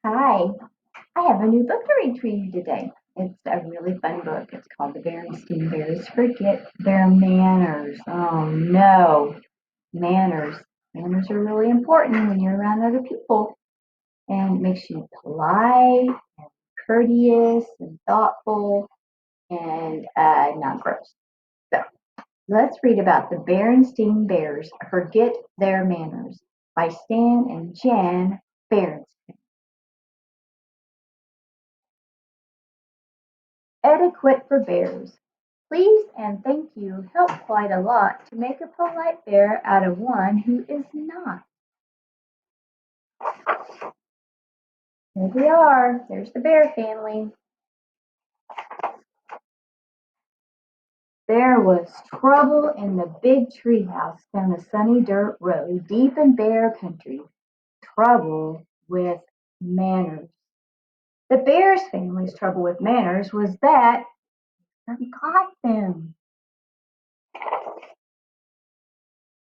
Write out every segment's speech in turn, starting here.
Hi, I have a new book to read for you today. It's a really fun book. It's called The Berenstain Bears Forget Their Manners. Oh no, manners. Manners are really important when you're around other people and it makes you polite, courteous, and thoughtful and not gross. So let's read about the Berenstain Bears Forget Their Manners by Stan and Jan Berenstain. Etiquette for bears. Please and thank you help quite a lot to make a polite bear out of one who is not. Here we are. There's the bear family. There was trouble in the big treehouse down the sunny dirt road deep in bear country. Trouble with manners. The bear's family's trouble with manners was that nobody caught them.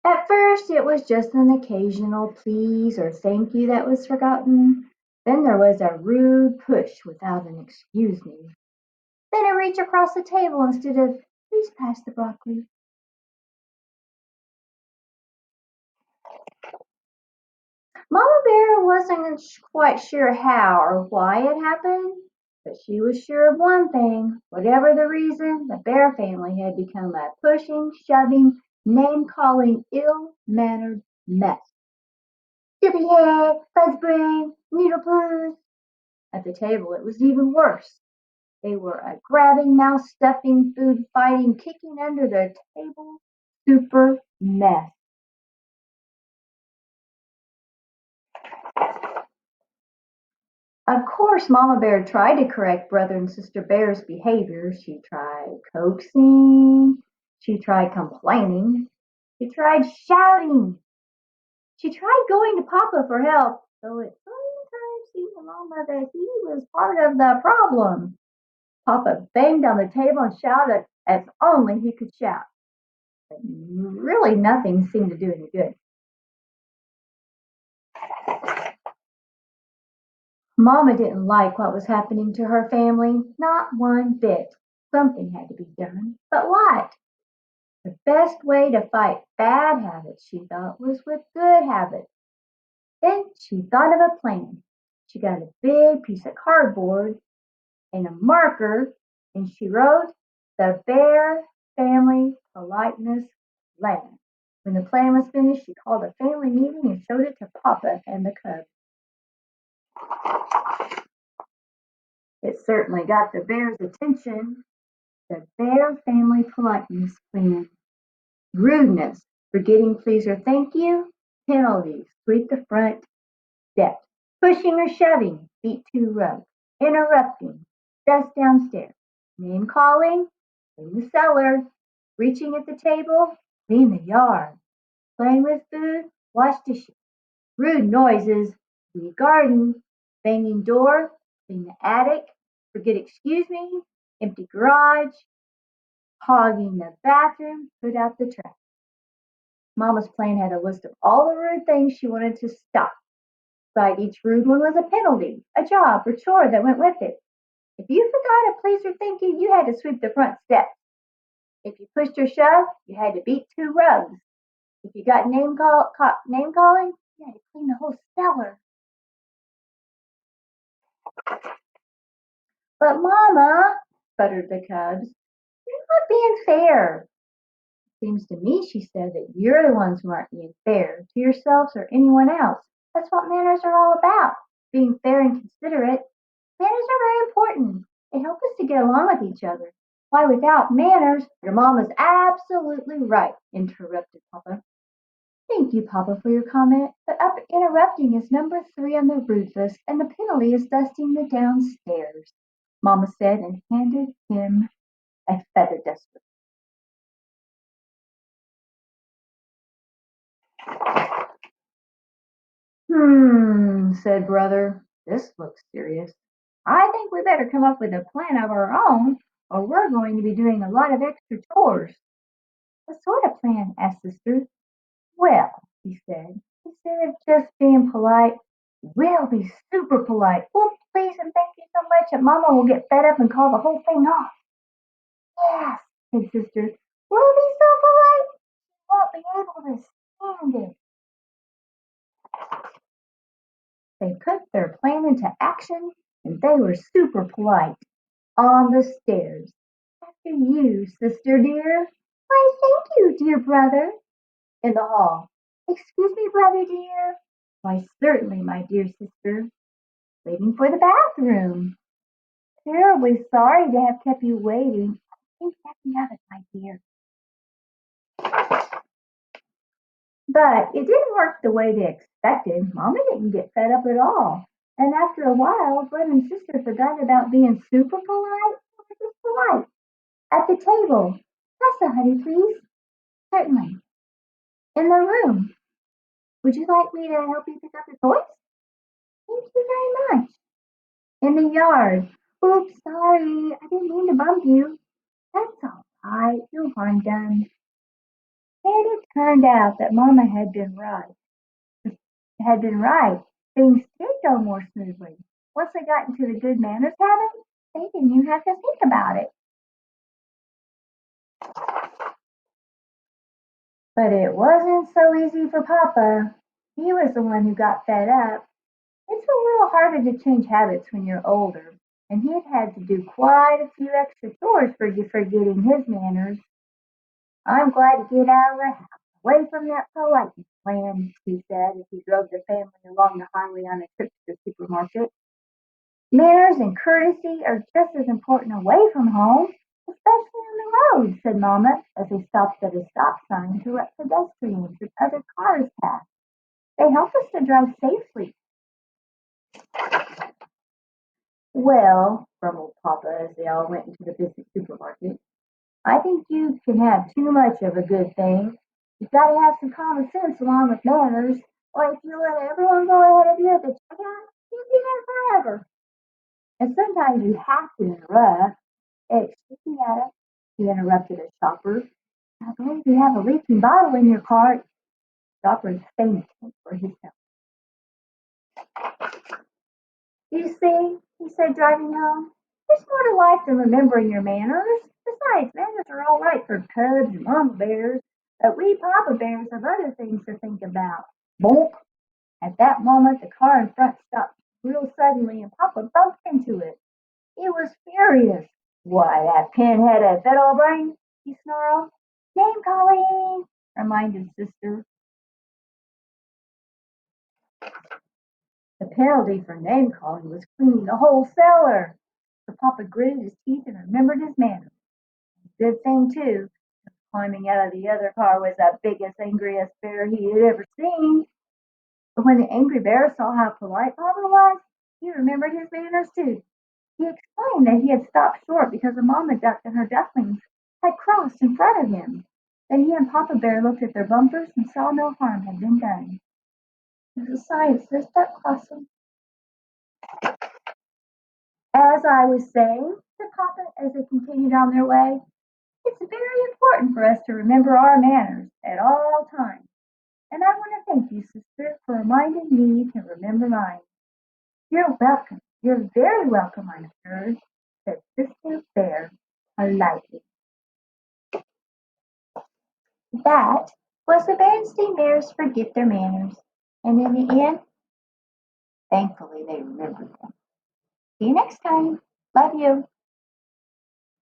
At first it was just an occasional please or thank you that was forgotten. Then there was a rude push without an excuse me. Then a reach across the table instead of please pass the broccoli. Mama Bear wasn't quite sure how or why it happened, but she was sure of one thing. Whatever the reason, the Bear family had become a pushing, shoving, name-calling, ill-mannered mess. Chippy head, fuzz brain, needle blues. At the table it was even worse. They were a grabbing, mouth-stuffing, food-fighting, kicking under the table super mess. Of course, Mama Bear tried to correct Brother and Sister Bear's behavior. She tried coaxing. She tried complaining. She tried shouting. She tried going to Papa for help, though it sometimes seemed to Mama that he was part of the problem. Papa banged on the table and shouted as only he could shout. But really, nothing seemed to do any good. Mama didn't like what was happening to her family, not one bit. Something had to be done. But what? The best way to fight bad habits, she thought, was with good habits. Then she thought of a plan. She got a big piece of cardboard and a marker, and she wrote the Bear Family Politeness Plan. When the plan was finished, she called a family meeting and showed it to Papa and the cubs. It certainly got the bear's attention. The Bear Family Politeness Plan. Rudeness, forgetting please or thank you. Penalties, sweep the front steps. Pushing or shoving, beat two rugs. Interrupting, dust downstairs. Name calling, clean the cellar. Reaching at the table, clean the yard. Playing with food, wash dishes. Rude noises, weed garden. Banging door, clean the attic. Forget excuse me, empty garage. Hogging the bathroom, put out the trash. Mama's plan had a list of all the rude things she wanted to stop. Beside each rude one was a penalty, a job or chore that went with it. If you forgot a please or thank you, you had to sweep the front steps. If you pushed or shoved, you had to beat two rugs. If you got name calling, you had to clean the whole cellar. But Mama, sputtered the cubs, you're not being fair. Seems to me, she said, that you're the ones who aren't being fair to yourselves or anyone else. That's what manners are all about. Being fair and considerate. Manners are very important. They help us to get along with each other. Why, without manners, your mom is absolutely right, interrupted Papa. Thank you, Papa, for your comment, but interrupting is number 3 on the rude list, and the penalty is dusting the downstairs, Mama said and handed him a feather duster. Said Brother. This looks serious. I think we better come up with a plan of our own, or we're going to be doing a lot of extra chores. What sort of plan? Asked Sister. Well, he said, instead of just being polite, We'll be super polite. Oh, please and thank you so much, and Mama will get fed up and call the whole thing off. Yes, said Sister. We'll be so polite, she won't be able to stand it. They put their plan into action, and they were super polite on the stairs. After you, sister dear. Why, thank you, dear brother. In the hall. Excuse me, brother dear. Why, certainly, my dear sister. Waiting for the bathroom. Terribly sorry to have kept you waiting. Think nothing of it, my dear. But it didn't work the way they expected. Mama didn't get fed up at all. And after a while, brother and sister forgot about being super polite. They were just polite. At the table. Pasta, honey, please. Certainly. In the room. Would you like me to help you pick up your toys? Thank you very much. In the yard. Oops, sorry. I didn't mean to bump you. That's all right. No harm done. And it turned out that Mama had been right. Things did go more smoothly. Once they got into the good manners habit, they didn't even have to think about it. But it wasn't so easy for Papa. He was the one who got fed up. It's a little harder to change habits when you're older, and he had to do quite a few extra chores for forgetting his manners. I'm glad to get out of the house, away from that politeness plan, he said as he drove the family along the highway on a trip to the supermarket. Manners and courtesy are just as important away from home, especially on the road, said Mama as they stopped at a stop sign to let pedestrians and other cars pass. They help us to drive safely. Well, grumbled Papa as they all went into the busy supermarket, I think you can have too much of a good thing. You've got to have some common sense along with manners, or if you let everyone go ahead of you at the checkout, you'll be there forever. And sometimes you have to interrupt. Excuse me, Adam, he interrupted a shopper. I believe you have a leaking bottle in your cart. Shopper is famous for his help. You see, he said, driving home, there's more to life than remembering your manners. Besides, manners are all right for cubs and mama bears, but we papa bears have other things to think about. Bonk! At that moment, the car in front stopped real suddenly, and Papa bumped into it. He was furious. Why, that pinhead fed all brain, he snarled. Name calling, reminded Sister. The penalty for name calling was cleaning the whole cellar. So Papa gritted his teeth and remembered his manners. Good thing, too. Climbing out of the other car was the biggest, angriest bear he had ever seen. But when the angry bear saw how polite Papa was, he remembered his manners, too. He explained that he had stopped short because a mama duck and her ducklings had crossed in front of him. Then he and Papa Bear looked at their bumpers and saw no harm had been done. There's a sign that says duck crossing. As I was saying, said Papa as they continued on their way, it's very important for us to remember our manners at all times. And I want to thank you, sister, for reminding me to remember mine. You're welcome. You're very welcome, I'm sure, said Sister Bear politely. That was the Berenstain Bears forget their manners. And in the end, thankfully they remembered them. See you next time. Love you.